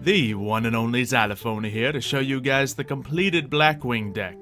The one and only Xylophoney here to show you guys the completed BLACKWING deck.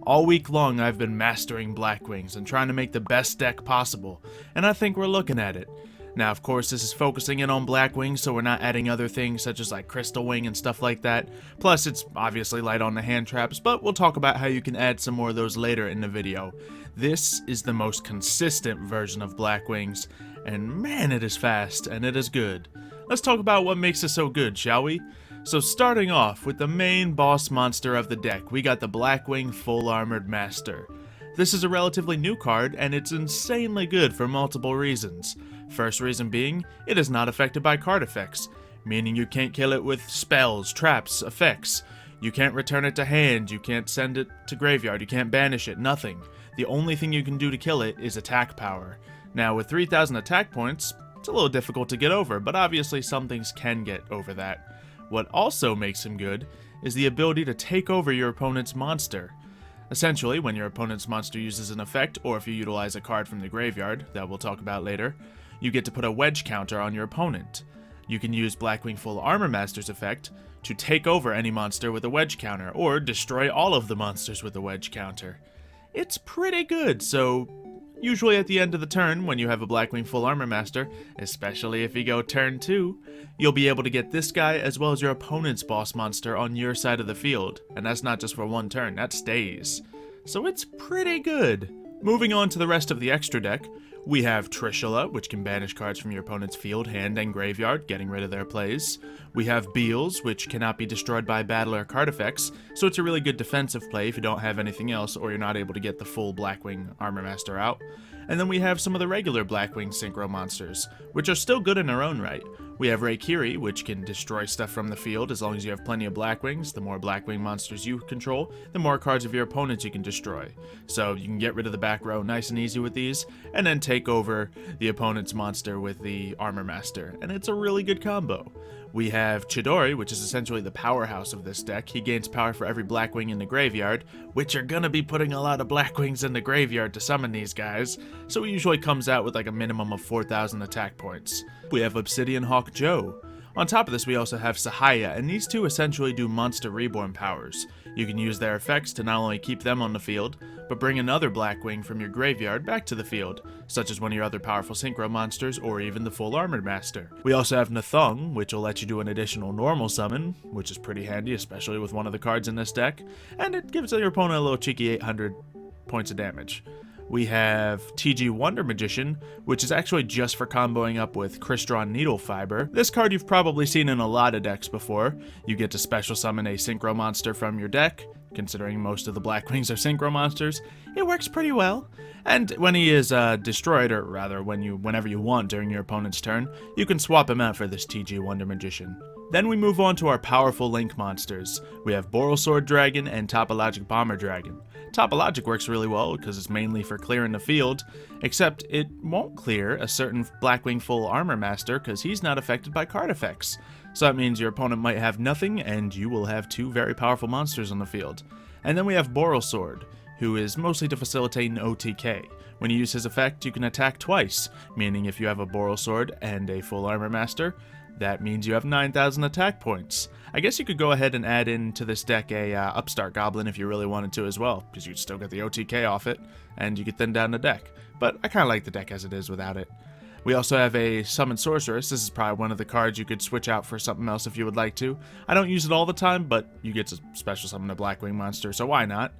All week long I've been mastering BLACKWINGs and trying to make the best deck possible, and I think we're looking at it. Now of course this is focusing in on BLACKWING, so we're not adding other things such as like Crystal Wing and stuff like that. Plus it's obviously light on the hand traps, but we'll talk about how you can add some more of those later in the video. This is the most consistent version of BLACKWINGs, and man it is fast and it is good. Let's talk about what makes it so good, shall we? So starting off with the main boss monster of the deck, we got the BLACKWING Full Armored Master. This is a relatively new card, and it's insanely good for multiple reasons. First reason being, it is not affected by card effects, meaning you can't kill it with spells, traps, effects. You can't return it to hand, you can't send it to graveyard, you can't banish it, nothing. The only thing you can do to kill it is attack power. Now with 3,000 attack points, it's a little difficult to get over, but obviously some things can get over that. What also makes him good is the ability to take over your opponent's monster. Essentially, when your opponent's monster uses an effect, or if you utilize a card from the graveyard, that we'll talk about later, you get to put a wedge counter on your opponent. You can use BLACKWING Full Armor Master's effect to take over any monster with a wedge counter, or destroy all of the monsters with a wedge counter. It's pretty good, so usually at the end of the turn, when you have a BLACKWING Full Armor Master, especially if you go turn 2, you'll be able to get this guy as well as your opponent's boss monster on your side of the field. And that's not just for one turn, that stays. So it's pretty good. Moving on to the rest of the extra deck, we have Trishula, which can banish cards from your opponent's field, hand, and graveyard, getting rid of their plays. We have Beals, which cannot be destroyed by battle or card effects, so it's a really good defensive play if you don't have anything else or you're not able to get the full BLACKWING Armor Master out. And then we have some of the regular BLACKWING Synchro monsters, which are still good in their own right. We have Raikiri, which can destroy stuff from the field as long as you have plenty of BLACKWINGs. The more BLACKWING monsters you control, the more cards of your opponents you can destroy. So you can get rid of the back row nice and easy with these, and then take over the opponent's monster with the Armor Master, and it's a really good combo. We have Chidori, which is essentially the powerhouse of this deck. He gains power for every BLACKWING in the graveyard, which you're gonna be putting a lot of BLACKWINGs in the graveyard to summon these guys, so he usually comes out with like a minimum of 4,000 attack points. We have Obsidian Hawk Joe. On top of this, we also have Sahaya, and these two essentially do Monster Reborn powers. You can use their effects to not only keep them on the field, but bring another BLACKWING from your graveyard back to the field, such as one of your other powerful Synchro monsters, or even the Full Armored Master. We also have Nathung, which will let you do an additional normal summon, which is pretty handy, especially with one of the cards in this deck, and it gives your opponent a little cheeky 800 points of damage. We have TG Wonder Magician, which is actually just for comboing up with Crystron Needle Fiber. This card you've probably seen in a lot of decks before. You get to special summon a Synchro monster from your deck. Considering most of the BLACKWINGs are Synchro monsters, it works pretty well. And when he is destroyed, or rather whenever you want during your opponent's turn, you can swap him out for this TG Wonder Magician. Then we move on to our powerful Link monsters. We have Borrelsword Dragon and Topologic Bomber Dragon. Topologic works really well because it's mainly for clearing the field, except it won't clear a certain BLACKWING Full Armor Master because he's not affected by card effects. So that means your opponent might have nothing and you will have two very powerful monsters on the field. And then we have Borrelsword, who is mostly to facilitate an OTK. When you use his effect, you can attack twice, meaning if you have a Borrelsword and a Full Armor Master, that means you have 9,000 attack points. I guess you could go ahead and add into this deck a Upstart Goblin if you really wanted to as well, because you'd still get the OTK off it, and you could thin down the deck. But I kind of like the deck as it is without it. We also have a Summon Sorceress. This is probably one of the cards you could switch out for something else if you would like to. I don't use it all the time, but you get to special summon a BLACKWING monster, so why not?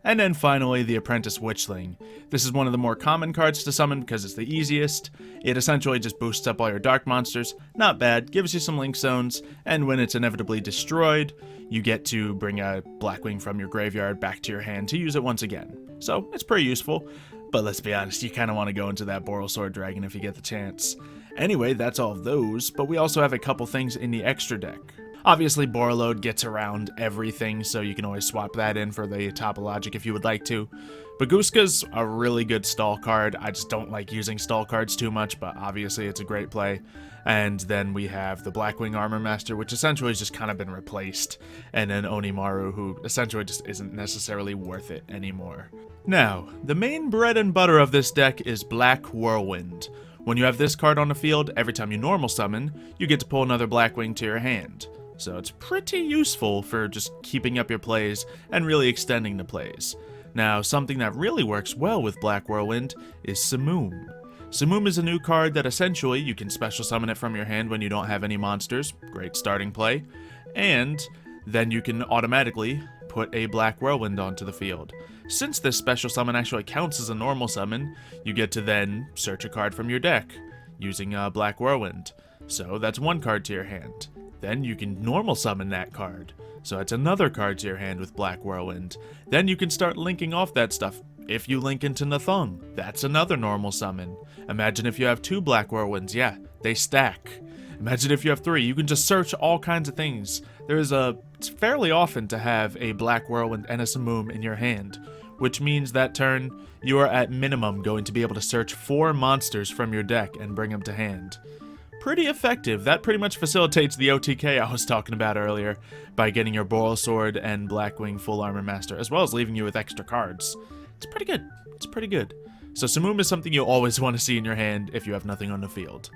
And then finally, the Apprentice Witchling. This is one of the more common cards to summon because it's the easiest. It essentially just boosts up all your dark monsters. Not bad, gives you some link zones, and when it's inevitably destroyed, you get to bring a BLACKWING from your graveyard back to your hand to use it once again. So, it's pretty useful, but let's be honest, you kind of want to go into that Borrelsword Dragon if you get the chance. Anyway, that's all of those, but we also have a couple things in the extra deck. Obviously, Borreload gets around everything, so you can always swap that in for the Topologic if you would like to. Baguska's a really good stall card. I just don't like using stall cards too much, but obviously it's a great play. And then we have the BLACKWING Armor Master, which essentially has just kind of been replaced. And then Onimaru, who essentially just isn't necessarily worth it anymore. Now, the main bread and butter of this deck is Black Whirlwind. When you have this card on the field, every time you normal summon, you get to pull another BLACKWING to your hand. So it's pretty useful for just keeping up your plays and really extending the plays. Now, something that really works well with Black Whirlwind is Simoom. Simoom is a new card that essentially you can special summon it from your hand when you don't have any monsters. Great starting play. And then you can automatically put a Black Whirlwind onto the field. Since this special summon actually counts as a normal summon, you get to then search a card from your deck using a Black Whirlwind. So that's one card to your hand. Then you can normal summon that card. So that's another card to your hand with Black Whirlwind. Then you can start linking off that stuff. If you link into Nathung, that's another normal summon. Imagine if you have 2 Black Whirlwinds, yeah, they stack. Imagine if you have 3, you can just search all kinds of things. It's fairly often to have a Black Whirlwind and a Simoom in your hand, which means that turn, you are at minimum going to be able to search 4 monsters from your deck and bring them to hand. Pretty effective. That pretty much facilitates the OTK I was talking about earlier by getting your Boral Sword and Blackwing Full Armor Master, as well as leaving you with extra cards. It's pretty good. It's pretty good. So Simoom is something you always want to see in your hand if you have nothing on the field.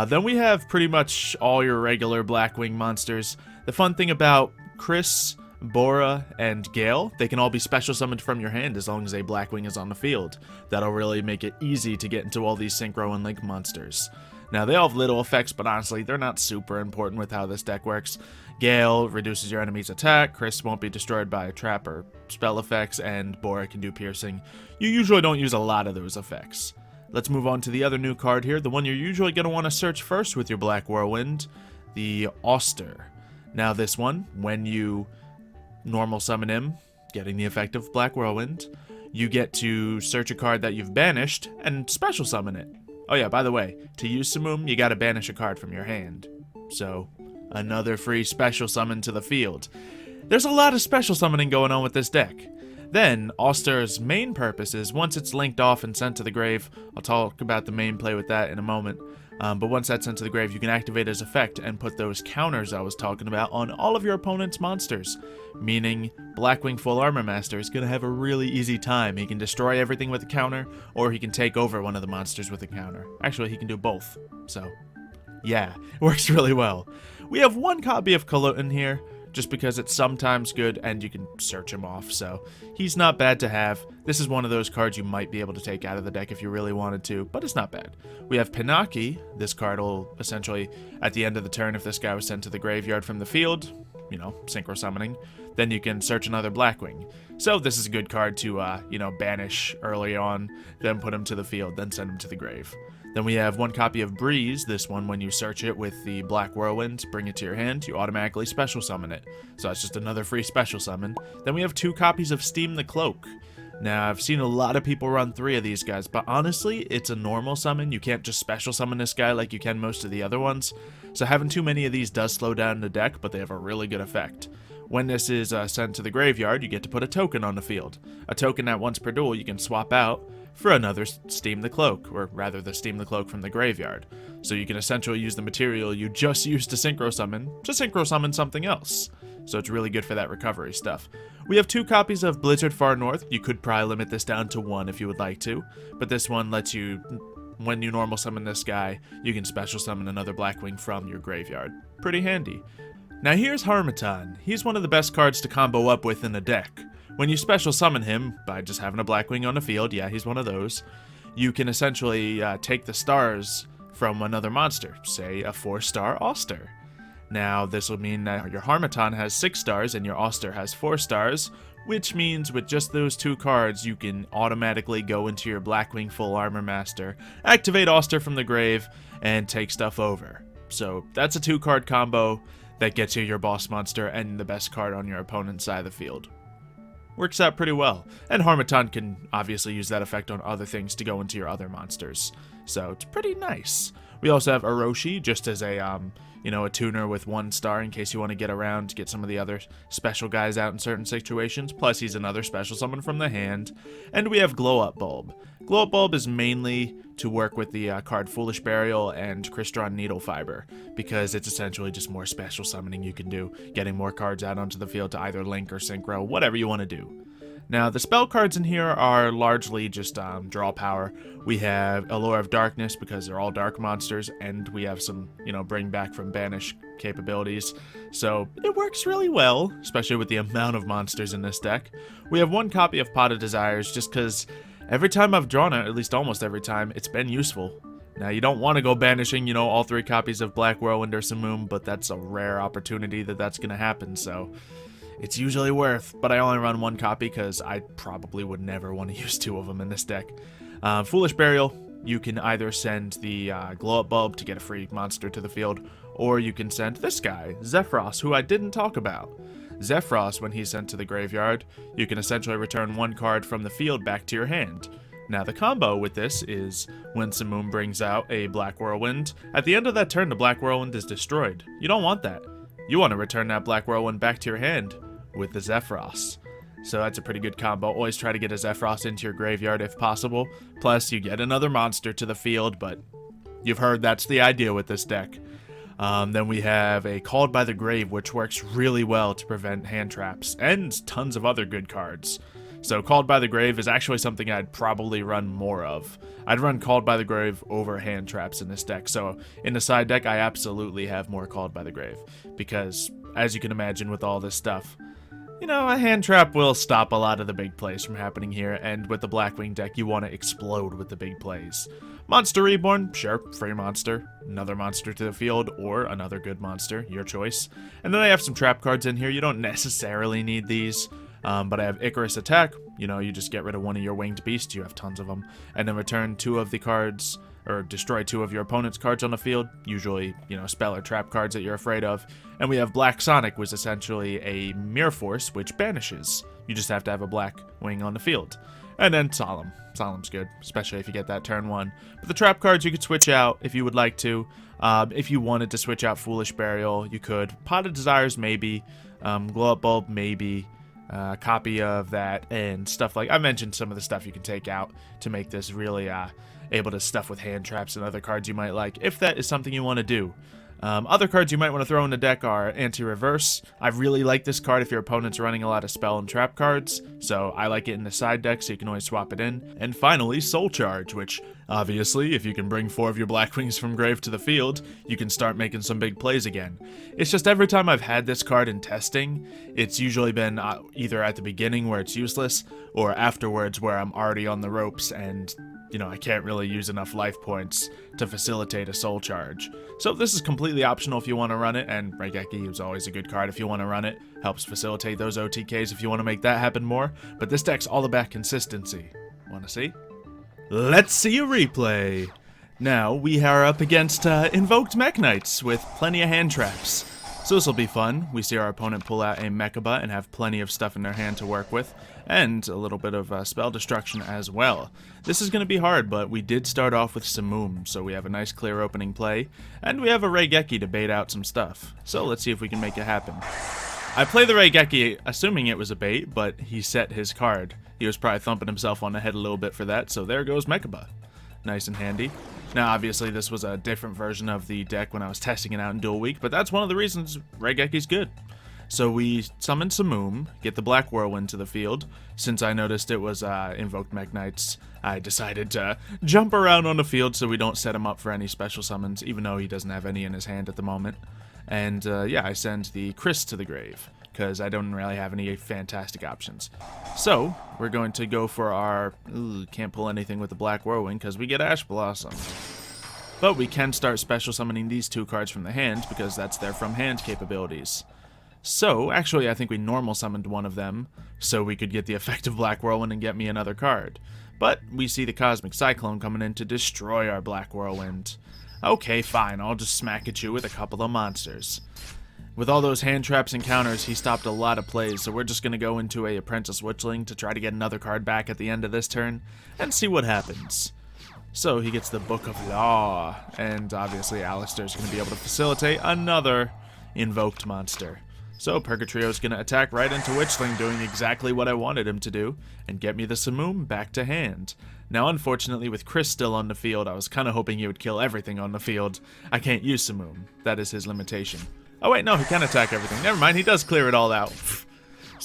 Then we have pretty much all your regular Blackwing monsters. The fun thing about Chris, Bora, and Gale, they can all be special summoned from your hand as long as a Blackwing is on the field. That'll really make it easy to get into all these Synchro and Link monsters. Now, they all have little effects, but honestly, they're not super important with how this deck works. Gale reduces your enemy's attack, Chris won't be destroyed by a trap or spell effects, and Bora can do piercing. You usually don't use a lot of those effects. Let's move on to the other new card here, the one you're usually going to want to search first with your Black Whirlwind, the Auster. Now, this one, when you normal summon him, getting the effect of Black Whirlwind, you get to search a card that you've banished and special summon it. Oh yeah, by the way, to use Simoom, you gotta banish a card from your hand. So, another free special summon to the field. There's a lot of special summoning going on with this deck. Then, Auster's main purpose is, once it's linked off and sent to the grave, I'll talk about the main play with that in a moment, but once that's sent to the grave, you can activate his effect and put those counters I was talking about on all of your opponent's monsters. Meaning, Blackwing Full Armor Master is going to have a really easy time. He can destroy everything with a counter, or he can take over one of the monsters with a counter. Actually, he can do both. So, yeah, it works really well. We have one copy of Kalotin here, just because it's sometimes good and you can search him off, so he's not bad to have. This is one of those cards you might be able to take out of the deck if you really wanted to, but it's not bad. We have Pinaki. This card will essentially, at the end of the turn, if this guy was sent to the graveyard from the field, you know, synchro summoning, then you can search another Blackwing. So this is a good card to, banish early on, then put him to the field, then send him to the grave. Then we have one copy of Breeze. This one, when you search it with the Black Whirlwind, bring it to your hand, you automatically special summon it. So that's just another free special summon. Then we have 2 copies of Steam the Cloak. Now, I've seen a lot of people run 3 of these guys, but honestly, it's a normal summon. You can't just special summon this guy like you can most of the other ones. So having too many of these does slow down the deck, but they have a really good effect. When this is sent to the graveyard, you get to put a token on the field. A token that once per duel you can swap out for another Steam the Cloak, or rather the Steam the Cloak from the graveyard. So you can essentially use the material you just used to synchro summon something else. So it's really good for that recovery stuff. We have 2 copies of Blizzard Far North. You could probably limit this down to 1 if you would like to, but this one lets you, when you normal summon this guy, you can special summon another Blackwing from your graveyard. Pretty handy. Now here's Harmattan. He's one of the best cards to combo up with in the deck. When you special summon him, by just having a Blackwing on the field, yeah, he's one of those, you can essentially take the stars from another monster, say a 4-star Auster. Now, this will mean that your Harmattan has 6 stars and your Auster has 4 stars, which means with just those 2 cards, you can automatically go into your Blackwing Full Armor Master, activate Auster from the grave, and take stuff over. So that's a 2-card combo that gets you your boss monster and the best card on your opponent's side of the field. Works out pretty well. And Harmattan can obviously use that effect on other things to go into your other monsters. So it's pretty nice. We also have Orochi, just as a, a tuner with 1 star in case you want to get around to get some of the other special guys out in certain situations. Plus, he's another special summon from the hand. And we have Glow Up Bulb. Glow Up Bulb is mainly to work with the card Foolish Burial and Crystron Needle Fiber, because it's essentially just more special summoning you can do, getting more cards out onto the field to either link or synchro, whatever you want to do. Now, the spell cards in here are largely just draw power. We have Allure of Darkness because they're all dark monsters, and we have some, bring back from banish capabilities. So it works really well, especially with the amount of monsters in this deck. We have one copy of Pot of Desires just because every time I've drawn it, at least almost every time, it's been useful. Now, you don't want to go banishing, all 3 copies of Black Whirlwind or Simoom, but that's a rare opportunity that's going to happen, so it's usually worth, but I only run 1 copy because I probably would never want to use 2 of them in this deck. Foolish Burial, you can either send the Glow-Up Bulb to get a free monster to the field, or you can send this guy, Zephyros, who I didn't talk about. Zephyros, when he's sent to the graveyard, you can essentially return 1 card from the field back to your hand. Now, the combo with this is when Simoom brings out a Black Whirlwind, at the end of that turn, the Black Whirlwind is destroyed. You don't want that. You want to return that Black Whirlwind back to your hand with the Zephyros. So that's a pretty good combo. Always try to get a Zephyros into your graveyard if possible. Plus, you get another monster to the field, but you've heard that's the idea with this deck. Then we have a Called by the Grave, which works really well to prevent hand traps, and tons of other good cards. So Called by the Grave is actually something I'd probably run more of. I'd run Called by the Grave over hand traps in this deck. So in the side deck, I absolutely have more Called by the Grave. Because, as you can imagine with all this stuff, a hand trap will stop a lot of the big plays from happening here. And with the Blackwing deck, you want to explode with the big plays. Monster Reborn, sure, free monster. Another monster to the field, or another good monster, your choice. And then I have some trap cards in here. You don't necessarily need these. But I have Icarus Attack, you just get rid of 1 of your winged beasts, you have tons of them, and then return 2 of the cards, or destroy 2 of your opponent's cards on the field, usually, spell or trap cards that you're afraid of. And we have Black Sonic, which is essentially a Mirror Force, which banishes. You just have to have a Black Wing on the field. And then Solemn. Solemn's good, especially if you get that turn 1. But the trap cards you could switch out if you would like to. If you wanted to switch out Foolish Burial, you could. Pot of Desires, maybe. Glow-Up Bulb, maybe. Copy of that and stuff like I mentioned some of the stuff you can take out to make this really able to stuff with hand traps and other cards you might like if that is something you want to do. Other cards you might want to throw in the deck are Anti-Reverse. I really like this card if your opponent's running a lot of spell and trap cards, so I like it in the side deck so you can always swap it in. And finally, Soul Charge, which obviously if you can bring 4 of your Blackwings from grave to the field, you can start making some big plays again. It's just every time I've had this card in testing, it's usually been either at the beginning where it's useless, or afterwards where I'm already on the ropes and I can't really use enough life points to facilitate a Soul Charge. So this is completely optional if you want to run it, and Raigeki is always a good card if you want to run it. Helps facilitate those OTKs if you want to make that happen more, but this deck's all about consistency. Want to see? Let's see a replay! Now, we are up against Invoked Mech Knights with plenty of hand traps. So this will be fun. We see our opponent pull out a Mechaba and have plenty of stuff in their hand to work with, and a little bit of spell destruction as well. This is going to be hard, but we did start off with Simoom, so we have a nice clear opening play, and we have a Raigeki to bait out some stuff. So let's see if we can make it happen. I play the Raigeki assuming it was a bait, but he set his card. He was probably thumping himself on the head a little bit for that, so there goes Mechaba. Nice and handy. Now, obviously, this was a different version of the deck when I was testing it out in Duel Week, but that's one of the reasons Raigeki's good. So we summon Simoom, get the Black Whirlwind to the field. Since I noticed it was Invoked Mech Knights, I decided to jump around on the field so we don't set him up for any special summons, even though he doesn't have any in his hand at the moment. And yeah, I send the Chris to the grave, because I don't really have any fantastic options. So, we're going to go for our... can't pull anything with the Black Whirlwind, because we get Ash Blossom. But we can start special summoning these 2 cards from the hand, because that's their from hand capabilities. So, actually, I think we normal summoned one of them, so we could get the effective Black Whirlwind and get me another card. But we see the Cosmic Cyclone coming in to destroy our Black Whirlwind. Okay, fine, I'll just smack at you with a couple of monsters. With all those hand traps and counters, he stopped a lot of plays, so we're just going to go into a Apprentice Witchling to try to get another card back at the end of this turn, and see what happens. So he gets the Book of Law, and obviously Alistair's going to be able to facilitate another invoked monster. So Purgatrio's going to attack right into Witchling, doing exactly what I wanted him to do, and get me the Simoom back to hand. Now, unfortunately, with Chris still on the field, I was kind of hoping he would kill everything on the field. I can't use Simoom. That is his limitation. Oh wait, no, he can attack everything. Never mind, he does clear it all out.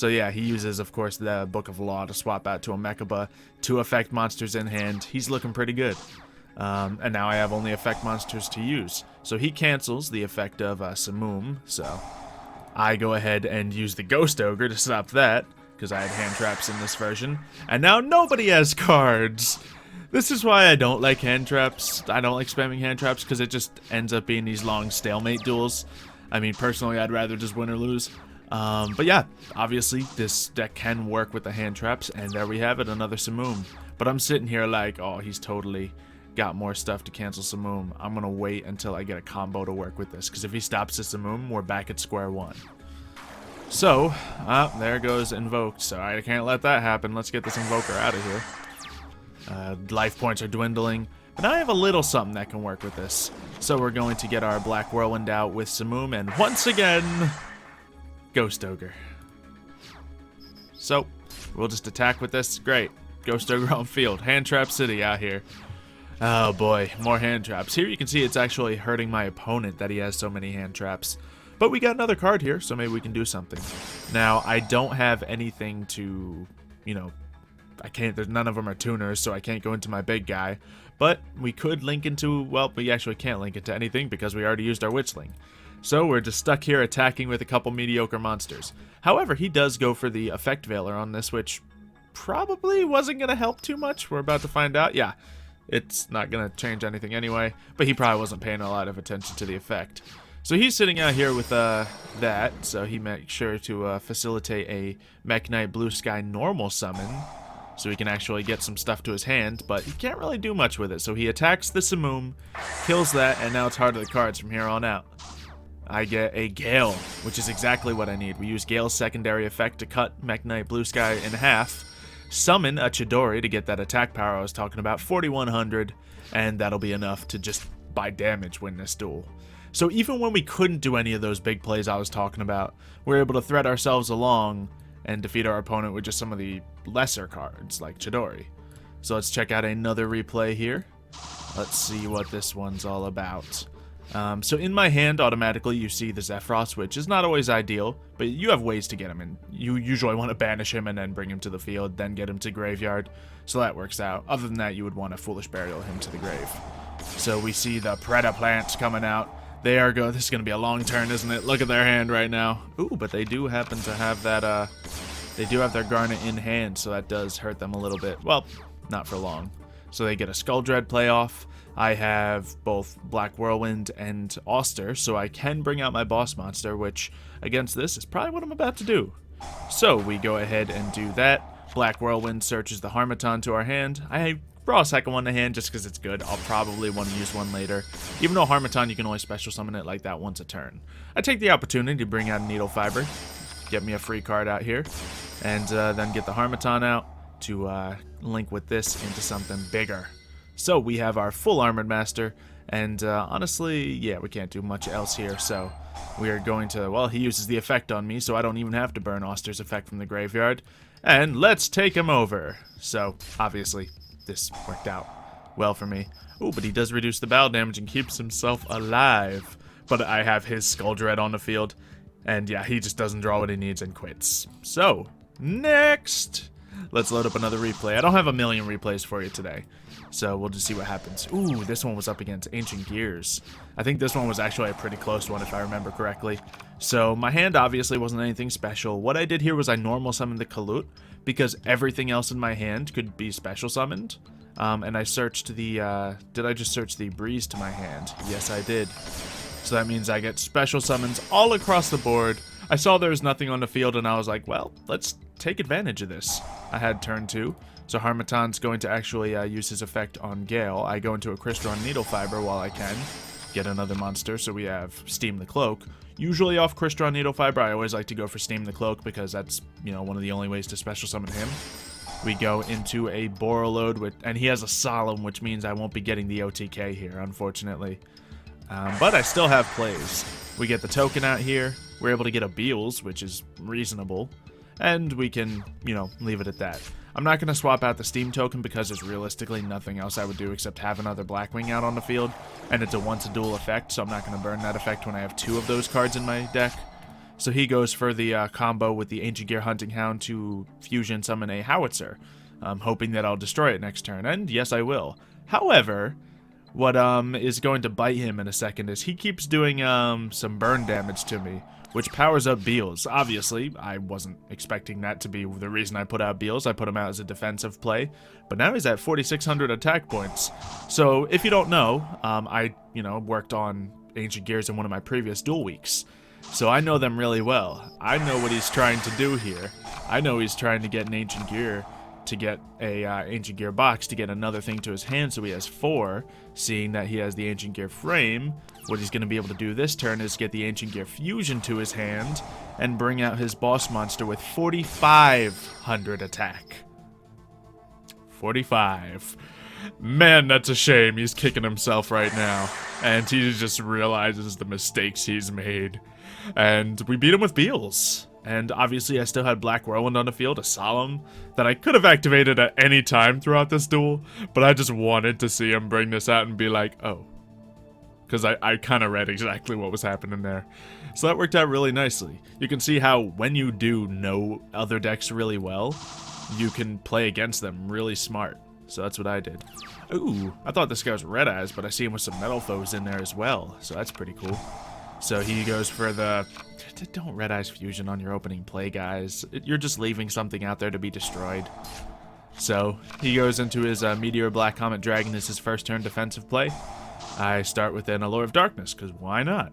So yeah, he uses, of course, the Book of Law to swap out to a Mechaba to affect monsters in hand. He's looking pretty good. And now I have only effect monsters to use. So he cancels the effect of Samum, so I go ahead and use the Ghost Ogre to stop that, because I had hand traps in this version. And now nobody has cards! This is why I don't like hand traps. I don't like spamming hand traps, because it just ends up being these long stalemate duels. I mean, personally, I'd rather just win or lose. But yeah, obviously, this deck can work with the hand traps, and there we have it, another Samum. But I'm sitting here like, oh, he's totally got more stuff to cancel Samum. I'm gonna wait until I get a combo to work with this, because if he stops the Samum, we're back at square one. So, there goes Invoked, so I can't let that happen. Let's get this Invoker out of here. Life points are dwindling, but now I have a little something that can work with this. So we're going to get our Black Whirlwind out with Samum, and once again, Ghost Ogre. So, we'll just attack with this. Great. Ghost Ogre on field. Hand Trap City out here. Oh boy, more hand traps. Here you can see it's actually hurting my opponent that he has so many hand traps. But we got another card here, so maybe we can do something. Now, I don't have anything to, you know, I can't, none of them are tuners, so I can't go into my big guy. But we could link into, well, we actually can't link into anything because we already used our Witchling. So we're just stuck here attacking with a couple mediocre monsters. However, he does go for the Effect Veiler on this, which probably wasn't going to help too much. We're about to find out. Yeah. It's not going to change anything anyway, but he probably wasn't paying a lot of attention to the effect. So he's sitting out here with that, so he makes sure to facilitate a Mech Knight Blue Sky normal summon, so he can actually get some stuff to his hand, but he can't really do much with it. So he attacks the Samum, kills that, and now it's Heart of the Cards from here on out. I get a Gale, which is exactly what I need. We use Gale's secondary effect to cut Mech Knight Blue Sky in half, summon a Chidori to get that attack power I was talking about, 4100, and that'll be enough to just, by damage, win this duel. So even when we couldn't do any of those big plays I was talking about, we were able to thread ourselves along and defeat our opponent with just some of the lesser cards, like Chidori. So let's check out another replay here. Let's see what this one's all about. So in my hand, automatically, you see the Zephyros, which is not always ideal, but you have ways to get him in. You usually want to banish him and then bring him to the field, then get him to graveyard, so that works out. Other than that, you would want to Foolish Burial him to the grave. So we see the Predaplants coming out. They are this is going to be a long turn, isn't it? Look at their hand right now. Ooh, but they do happen to have that, they do have their Garnet in hand, so that does hurt them a little bit. Well, not for long. So they get a Skull Dread playoff. I have both Black Whirlwind and Auster, so I can bring out my boss monster, which, against this, is probably what I'm about to do. So we go ahead and do that. Black Whirlwind searches the Harmattan to our hand. I draw a second one to hand just because it's good. I'll probably want to use one later. Even though Harmattan, you can only special summon it like that once a turn. I take the opportunity to bring out a Needle Fiber, get me a free card out here, and then get the Harmattan out to link with this into something bigger. So we have our full Armored Master, and honestly, yeah, we can't do much else here, so we are going to, well, he uses the effect on me, so I don't even have to burn Auster's effect from the graveyard, and let's take him over. So, obviously, this worked out well for me. Ooh, but he does reduce the battle damage and keeps himself alive, but I have his Skull Dread on the field, and yeah, he just doesn't draw what he needs and quits. So, next, let's load up another replay. I don't have a million replays for you today, so we'll just see what happens. Ooh, this one was up against Ancient Gears. I think this one was actually a pretty close one if I remember correctly. So my hand obviously wasn't anything special. What I did here was I normal summoned the Kalut because everything else in my hand could be special summoned. And I searched the, did I just search the Breeze to my hand? Yes, I did. So that means I get special summons all across the board. I saw there was nothing on the field and I was like, well, let's take advantage of this. I had turn 2. So Harmattan's going to actually use his effect on Gale. I go into a Crystron Needle Fiber while I can. Get another monster, so we have Steam the Cloak. Usually off Crystron Needle Fiber, I always like to go for Steam the Cloak because that's, you know, one of the only ways to special summon him. We go into a Borreload, and he has a Solemn, which means I won't be getting the OTK here, unfortunately. But I still have plays. We get the token out here. We're able to get a Beals, which is reasonable. And we can, you know, leave it at that. I'm not going to swap out the Steam token because there's realistically nothing else I would do except have another Blackwing out on the field. And it's a once-a-duel effect, so I'm not going to burn that effect when I have 2 of those cards in my deck. So he goes for the combo with the Ancient Gear Hunting Hound to fusion summon a Howitzer, hoping that I'll destroy it next turn, and yes, I will. However, what is going to bite him in a second is he keeps doing some burn damage to me, which powers up Beals. Obviously, I wasn't expecting that to be the reason I put out Beals. I put him out as a defensive play, but now he's at 4,600 attack points. So if you don't know, I worked on Ancient Gears in one of my previous duel weeks, so I know them really well. I know what he's trying to do here. I know he's trying to get an Ancient Gear to get a Ancient Gear box to get another thing to his hand, so he has 4. Seeing that he has the Ancient Gear frame, what he's going to be able to do this turn is get the Ancient Gear fusion to his hand and bring out his boss monster with 4,500 attack. 45. Man, that's a shame. He's kicking himself right now, and he just realizes the mistakes he's made. And we beat him with Beals. And obviously I still had Black Whirlwind on the field, a Solemn, that I could have activated at any time throughout this duel, but I just wanted to see him bring this out and be like, oh. Because I kind of read exactly what was happening there. So that worked out really nicely. You can see how when you do know other decks really well, you can play against them really smart. So that's what I did. Ooh, I thought this guy was Red Eyes, but I see him with some Metal Foes in there as well, so that's pretty cool. So he goes for the... Don't Red Eyes Fusion on your opening play, guys. You're just leaving something out there to be destroyed. So he goes into his Meteor Black Comet Dragon as his first turn defensive play. I start with an Allure of Darkness, because why not?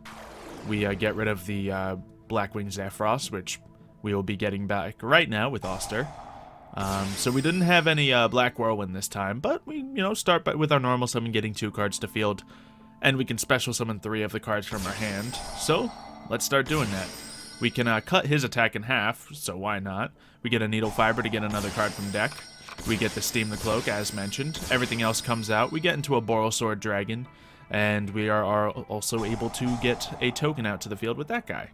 We get rid of the BLACKWING Zephyros, which we will be getting back right now with Oster. So we didn't have any Black Whirlwind this time, but we, start with our normal summon, getting 2 cards to field. And we can special summon 3 of the cards from our hand. So let's start doing that. We can cut his attack in half, so why not? We get a Needle Fiber to get another card from deck. We get the Steam the Cloak, as mentioned. Everything else comes out. We get into a Boral Sword Dragon, and we are also able to get a token out to the field with that guy.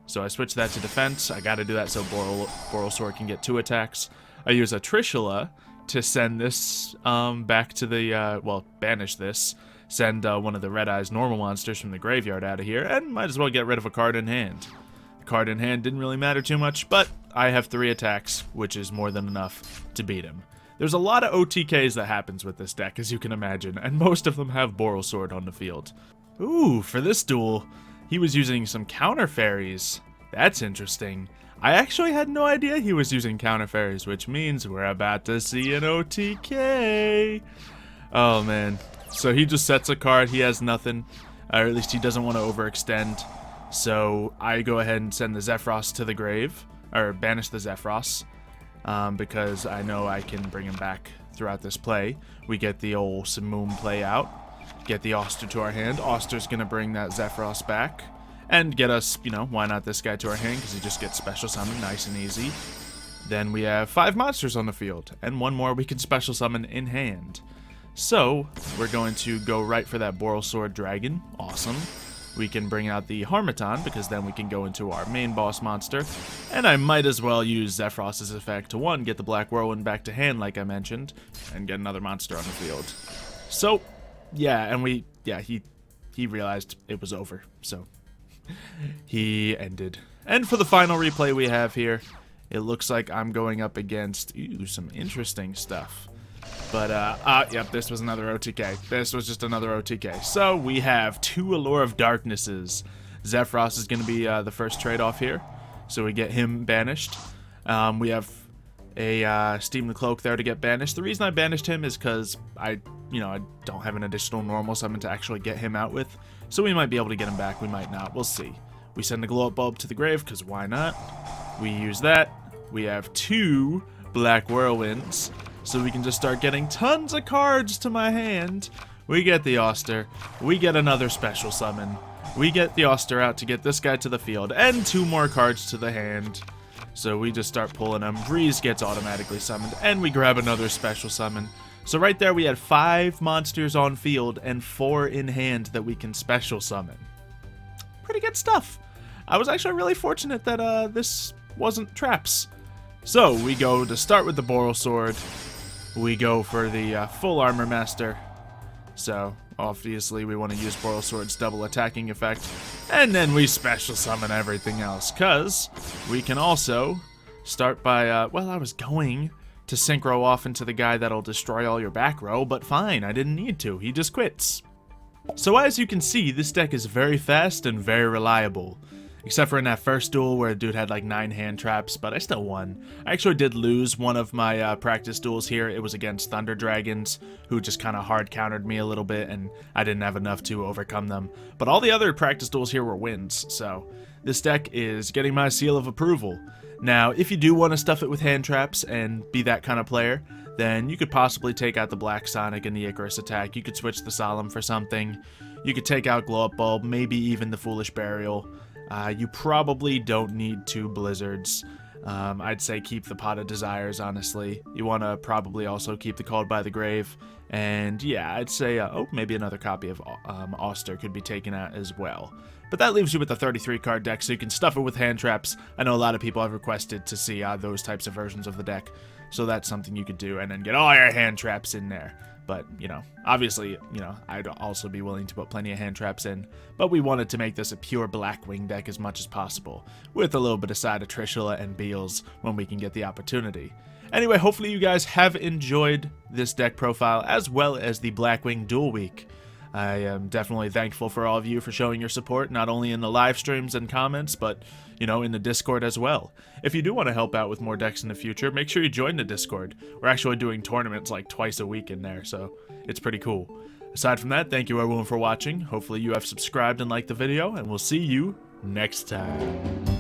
So I switch that to defense. I gotta do that so Boral Sword can get 2 attacks. I use a Trishula to send this back to the, banish this. Send one of the Red Eyes normal monsters from the graveyard out of here, and might as well get rid of a card in hand. The card in hand didn't really matter too much, but I have 3 attacks, which is more than enough to beat him. There's a lot of OTKs that happens with this deck, as you can imagine, and most of them have Boral Sword on the field. Ooh, for this duel, he was using some Counter Fairies. That's interesting. I actually had no idea he was using Counter Fairies, which means we're about to see an OTK. Oh, man. So he just sets a card, he has nothing, or at least he doesn't want to overextend. So I go ahead and send the Zephyros to the grave, or banish the Zephyros, because I know I can bring him back throughout this play. We get the old Simoom play out, get the Oster to our hand. Oster's going to bring that Zephyros back, and get us, why not this guy to our hand, because he just gets special summon nice and easy. Then we have 5 monsters on the field, and 1 more we can special summon in hand. So, we're going to go right for that Boral Sword Dragon. Awesome. We can bring out the Harmattan, because then we can go into our main boss monster. And I might as well use Zephyros' effect to, 1, get the Black Whirlwind back to hand, like I mentioned, and get another monster on the field. So, yeah, and he realized it was over, so he ended. And for the final replay we have here, it looks like I'm going up against, some interesting stuff. But, yep, this was another OTK. This was just another OTK. So, we have 2 Allure of Darknesses. Zephyros is going to be the first trade-off here. So, we get him banished. We have a Steam the Cloak there to get banished. The reason I banished him is because I don't have an additional normal summon to actually get him out with. So, we might be able to get him back. We might not. We'll see. We send the Glow-Up Bulb to the grave, because why not? We use that. We have 2 Black Whirlwinds. So we can just start getting tons of cards to my hand. We get the Oster. We get another special summon. We get the Oster out to get this guy to the field. And 2 more cards to the hand. So we just start pulling them. Breeze gets automatically summoned. And we grab another special summon. So right there we had 5 monsters on field and 4 in hand that we can special summon. Pretty good stuff. I was actually really fortunate that this wasn't traps. So we go to start with the Boral Sword. We go for the full Armor Master. So Obviously, we want to use Boral Sword's double attacking effect. And then we special summon everything else, because we can also start by, well, I was going to synchro off into the guy that'll destroy all your back row, but fine, I didn't need to. He just quits. So as you can see, this deck is very fast and very reliable. Except for in that first duel where a dude had like 9 hand traps, but I still won. I actually did lose one of my practice duels here. It was against Thunder Dragons, who just kind of hard countered me a little bit, and I didn't have enough to overcome them. But all the other practice duels here were wins, so this deck is getting my seal of approval. Now, if you do want to stuff it with hand traps and be that kind of player, then you could possibly take out the Black Sonic and the Icarus attack. You could switch the Solemn for something. You could take out Glow Up Bulb, maybe even the Foolish Burial. You probably don't need 2 Blizzards. I'd say keep the Pot of Desires, honestly. You want to probably also keep the Called by the Grave. And yeah, I'd say, oh, maybe another copy of Auster could be taken out as well. But that leaves you with a 33 card deck, so you can stuff it with hand traps. I know a lot of people have requested to see those types of versions of the deck. So that's something you could do, and then get all your hand traps in there. But, you know, obviously, you know, I'd also be willing to put plenty of hand traps in. But we wanted to make this a pure Blackwing deck as much as possible, with a little bit of side of Trishula and Beals when we can get the opportunity. Anyway, hopefully you guys have enjoyed this deck profile, as well as the Blackwing Duel Week. I am definitely thankful for all of you for showing your support, not only in the live streams and comments, but, you know, in the Discord as well. If you do want to help out with more decks in the future, make sure you join the Discord. We're actually doing tournaments like twice a week in there, so it's pretty cool. Aside from that, thank you everyone for watching. Hopefully you have subscribed and liked the video, and we'll see you next time.